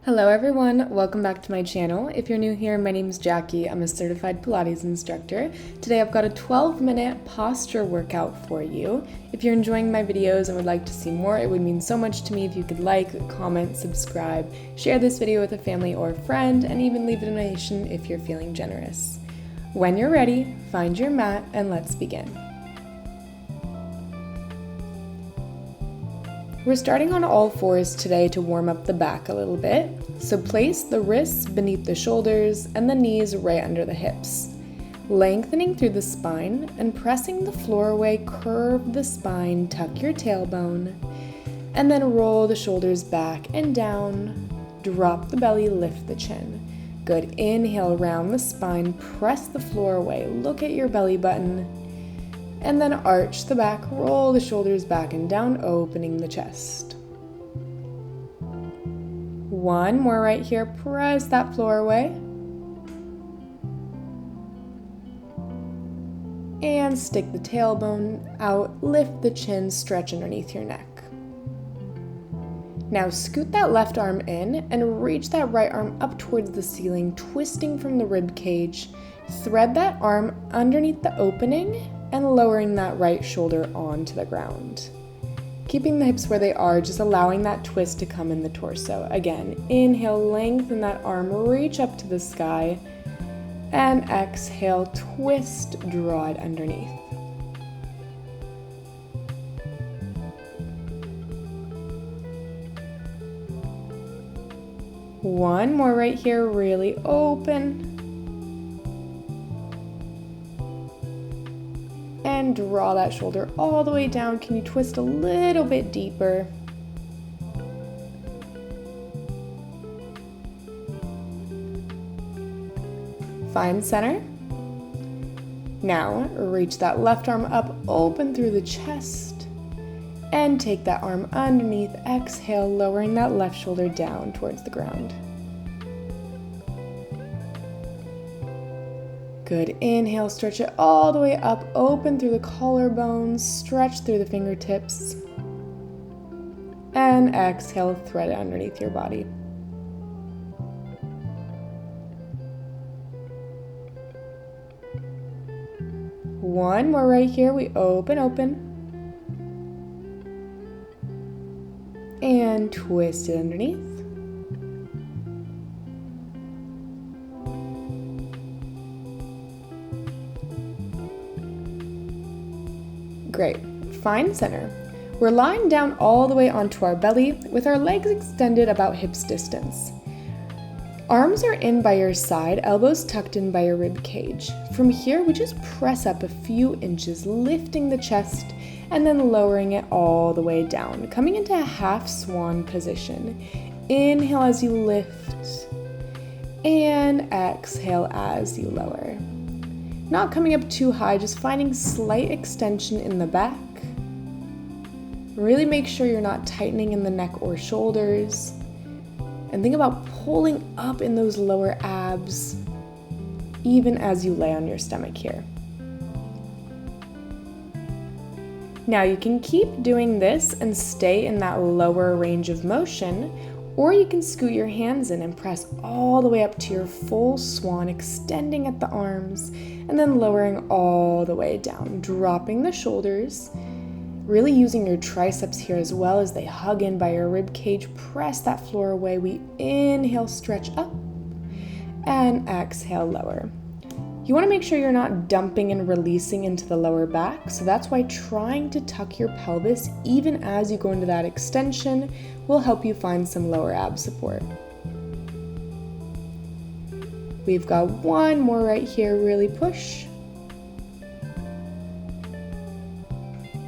Hello everyone, welcome back to my channel. If you're new here, my name is Jackie. I'm a certified Pilates instructor. Today I've got a 12-minute posture workout for you. If you're enjoying my videos and would like to see more, it would mean so much to me if you could like, comment, subscribe, share this video with a family or friend, and even leave a donation if you're feeling generous. When you're ready, find your mat and let's begin. We're starting on all fours today to warm up the back a little bit. So place the wrists beneath the shoulders and the knees right under the hips. Lengthening through the spine and pressing the floor away, curve the spine, tuck your tailbone, and then roll the shoulders back and down. Drop the belly, lift the chin. Good, inhale, round the spine, press the floor away, look at your belly button. And then arch the back, roll the shoulders back and down, opening the chest. One more right here, press that floor away. And stick the tailbone out, lift the chin, stretch underneath your neck. Now scoot that left arm in and reach that right arm up towards the ceiling, twisting from the rib cage. Thread that arm underneath the opening and lowering that right shoulder onto the ground. Keeping the hips where they are, just allowing that twist to come in the torso. Again, inhale, lengthen that arm, reach up to the sky, and exhale, twist, draw it underneath. One more right here, really open. And draw that shoulder all the way down. Can you twist a little bit deeper? Find center. Now reach that left arm up, open through the chest, and take that arm underneath. Exhale, lowering that left shoulder down towards the ground. Good, inhale, stretch it all the way up, open through the collarbones, stretch through the fingertips, and exhale, thread it underneath your body. One more right here, we open, and twist it underneath. Great. Find center. We're lying down all the way onto our belly with our legs extended about hips distance. Arms are in by your side, elbows tucked in by your rib cage. From here, we just press up a few inches, lifting the chest and then lowering it all the way down, coming into a half swan position. Inhale as you lift and exhale as you lower. Not coming up too high, just finding slight extension in the back. Really make sure you're not tightening in the neck or shoulders. And think about pulling up in those lower abs, even as you lay on your stomach here. Now you can keep doing this and stay in that lower range of motion, or you can scoot your hands in and press all the way up to your full swan, extending at the arms, and then lowering all the way down, dropping the shoulders, really using your triceps here as well as they hug in by your rib cage. Press that floor away. We inhale, stretch up, and exhale, lower. You want to make sure you're not dumping and releasing into the lower back, so that's why trying to tuck your pelvis even as you go into that extension will help you find some lower ab support. We've got one more right here, really push.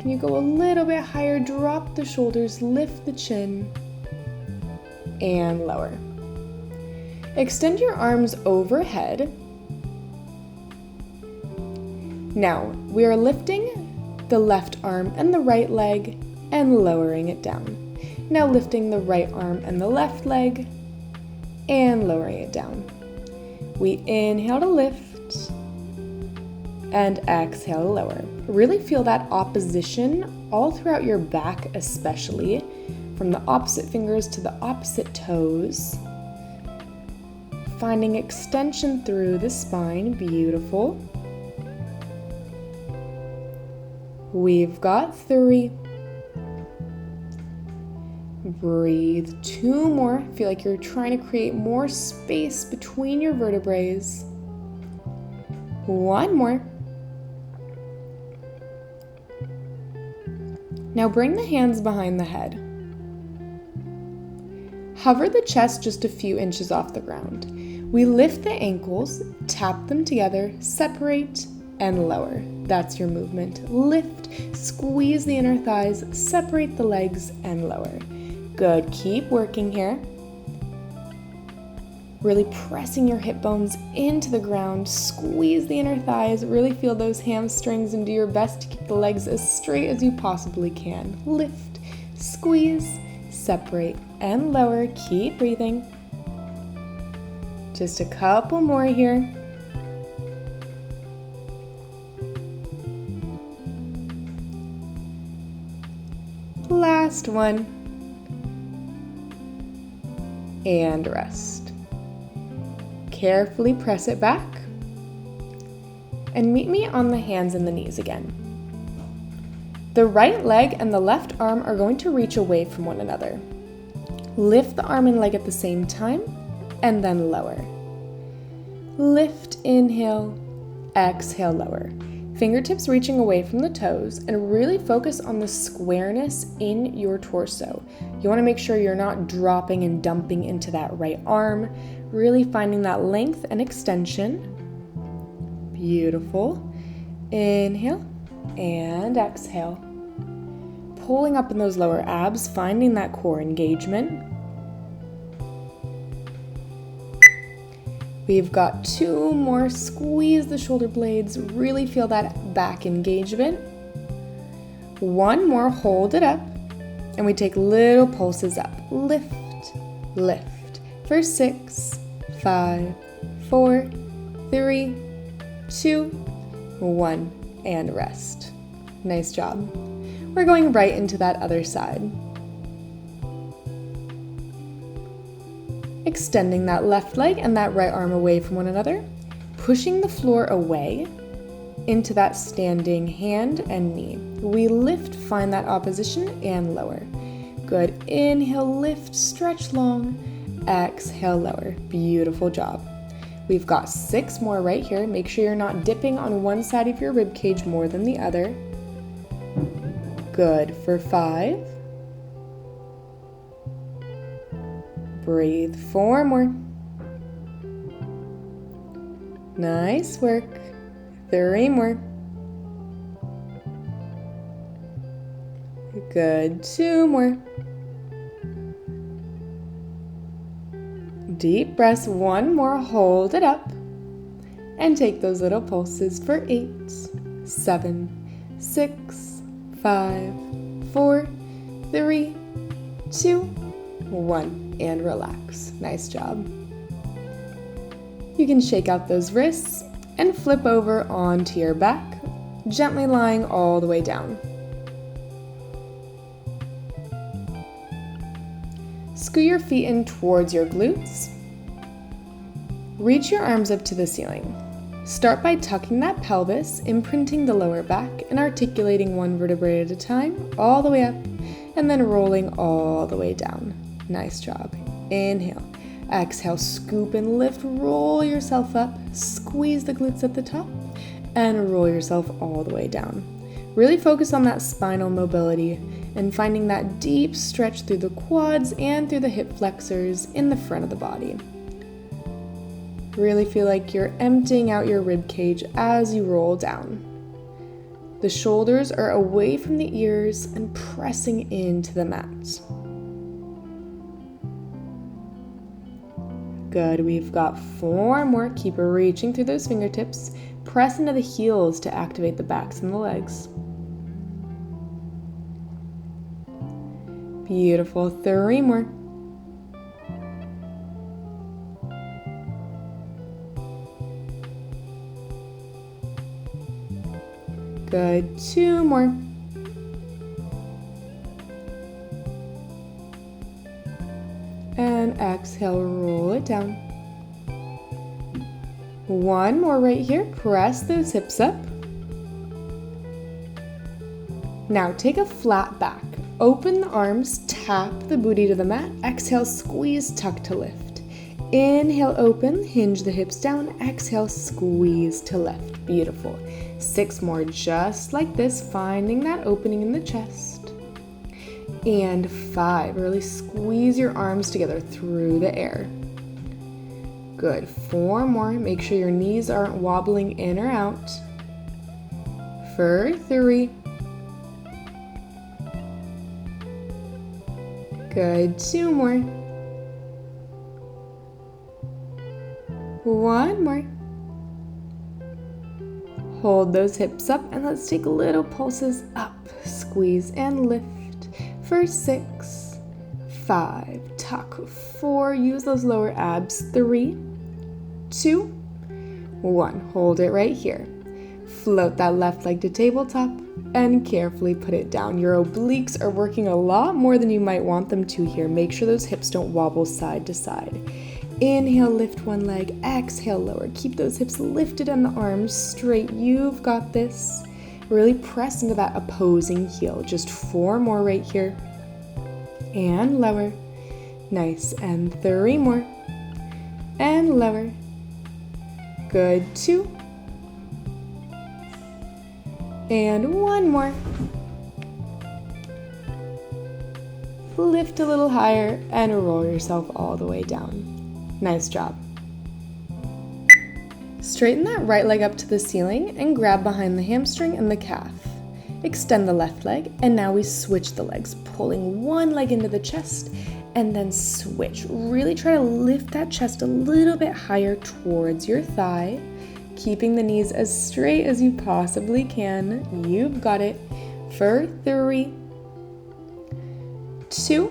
Can you go a little bit higher, drop the shoulders, lift the chin, and lower. Extend your arms overhead. Now, we are lifting the left arm and the right leg and lowering it down. Now lifting the right arm and the left leg and lowering it down. We inhale to lift and exhale to lower. Really feel that opposition all throughout your back, especially from the opposite fingers to the opposite toes. finding extension through the spine. Beautiful. We've got 3. Breathe. 2 more. Feel like you're trying to create more space between your vertebrae. 1 more. Now bring the hands behind the head. Hover the chest just a few inches off the ground. We lift the ankles, tap them together, separate, and lower. That's your movement. Lift, squeeze the inner thighs, separate the legs, and lower. Good. Keep working here. Really pressing your hip bones into the ground. Squeeze the inner thighs. Really feel those hamstrings and do your best to keep the legs as straight as you possibly can. Lift, squeeze, separate, and lower. Keep breathing. Just a couple more here. Last one. And rest. Carefully press it back. And meet me on the hands and the knees again. The right leg and the left arm are going to reach away from one another. Lift the arm and leg at the same time, and then lower. Lift, inhale, exhale, lower. Fingertips reaching away from the toes, and really focus on the squareness in your torso. You want to make sure you're not dropping and dumping into that right arm, really finding that length and extension. Beautiful. Inhale and exhale. Pulling up in those lower abs, finding that core engagement. We've got 2 more. Squeeze the shoulder blades. Really feel that back engagement. 1 more. Hold it up. And we take little pulses up. Lift, lift. For 6, 5, 4, 3, 2, 1. And rest. Nice job. We're going right into that other side. Extending that left leg and that right arm away from one another, pushing the floor away into that standing hand and knee. We lift, find that opposition, and lower. Good. Inhale, lift, stretch long. Exhale, lower. Beautiful job. We've got 6 more right here. Make sure you're not dipping on one side of your rib cage more than the other. Good. For 5. Breathe. 4 more. Nice work. 3 more. Good. 2 more. Deep breaths. 1 more. Hold it up. And take those little pulses for 8, 7, 6, 5, 4, 3, 2, 1. And relax. Nice job. You can shake out those wrists and flip over onto your back, gently lying all the way down. Scoot your feet in towards your glutes. Reach your arms up to the ceiling. Start by tucking that pelvis, imprinting the lower back, and articulating one vertebrae at a time, all the way up, and then rolling all the way down. Nice job. Inhale. Exhale, scoop and lift, roll yourself up, squeeze the glutes at the top, and roll yourself all the way down. Really focus on that spinal mobility and finding that deep stretch through the quads and through the hip flexors in the front of the body. Really feel like you're emptying out your rib cage as you roll down. The shoulders are away from the ears and pressing into the mat. Good. We've got 4 more. Keep reaching through those fingertips. Press into the heels to activate the backs and the legs. Beautiful. 3 more. Good. 2 more. And exhale, roll it down. One more right here. Press those hips up. Now take a flat back. Open the arms, tap the booty to the mat. Exhale, squeeze, tuck to lift. Inhale, open, hinge the hips down. Exhale, squeeze to lift. Beautiful. 6 more just like this, finding that opening in the chest. And 5, really squeeze your arms together through the air. Good. 4 more. Make sure your knees aren't wobbling in or out. For 3. Good. 2 more. 1 more. Hold those hips up and let's take little pulses up. Squeeze and lift. For 6, 5, tuck. 4, use those lower abs. 3, 2, 1. Hold it right here. Float that left leg to tabletop and carefully put it down. Your obliques are working a lot more than you might want them to here. Make sure those hips don't wobble side to side. Inhale, lift one leg. Exhale, lower. Keep those hips lifted and the arms straight. You've got this. Really press into that opposing heel. Just 4 more right here. And lower. Nice. And 3 more. And lower. Good. 2. And 1 more. Lift a little higher and roll yourself all the way down. Nice job. Straighten that right leg up to the ceiling and grab behind the hamstring and the calf. Extend the left leg, and now we switch the legs, pulling one leg into the chest and then switch. Really try to lift that chest a little bit higher towards your thigh, keeping the knees as straight as you possibly can. You've got it. For 3, 2,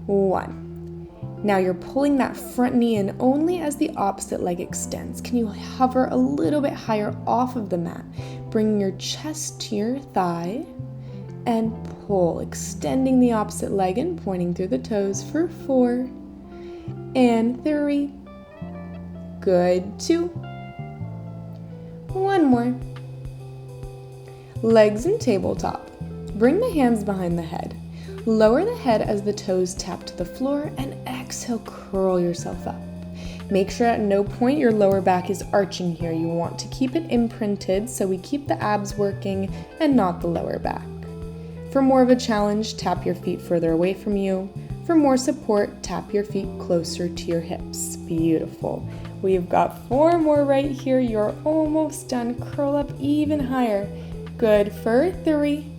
1. Now you're pulling that front knee in only as the opposite leg extends. Can you hover a little bit higher off of the mat, bringing your chest to your thigh and pull, extending the opposite leg and pointing through the toes for 4 and 3. Good. 2. 1 more. Legs in tabletop. Bring the hands behind the head. Lower the head as the toes tap to the floor and exhale, curl yourself up. Make sure at no point your lower back is arching here. You want to keep it imprinted so we keep the abs working and not the lower back. For more of a challenge, tap your feet further away from you. For more support, tap your feet closer to your hips. Beautiful. We've got 4 more right here. You're almost done. Curl up even higher. Good. For 3.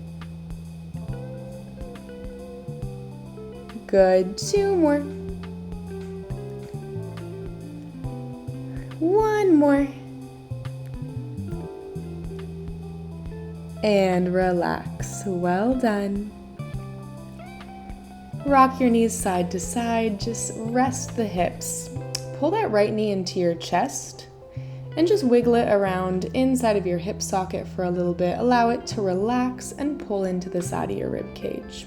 Good. 2 more. 1 more. And relax. Well done. Rock your knees side to side. Just rest the hips. Pull that right knee into your chest and just wiggle it around inside of your hip socket for a little bit. Allow it to relax and pull into the side of your rib cage.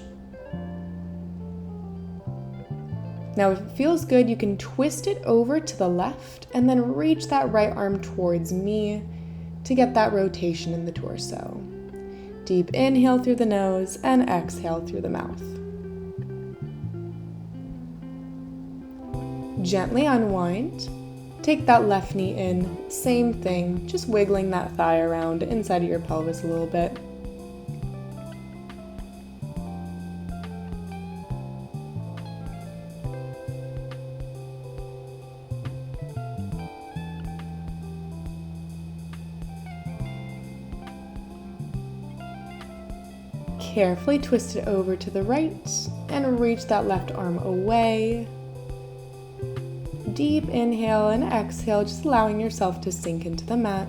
Now, if it feels good, you can twist it over to the left and then reach that right arm towards me to get that rotation in the torso. Deep inhale through the nose and exhale through the mouth. Gently unwind. Take that left knee in. Same thing, just wiggling that thigh around inside of your pelvis a little bit. Carefully twist it over to the right and reach that left arm away. Deep inhale and exhale, just allowing yourself to sink into the mat.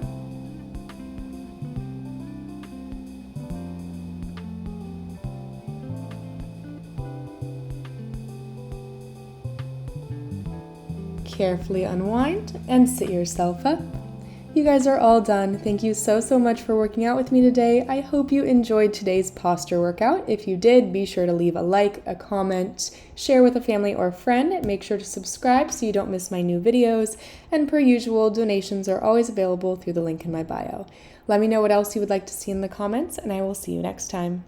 Carefully unwind and sit yourself up. You guys are all done. Thank you so much for working out with me today. I hope you enjoyed today's posture workout. If you did, be sure to leave a like, a comment, share with a family or friend. Make sure to subscribe so you don't miss my new videos. And per usual, donations are always available through the link in my bio. Let me know what else you would like to see in the comments, and I will see you next time.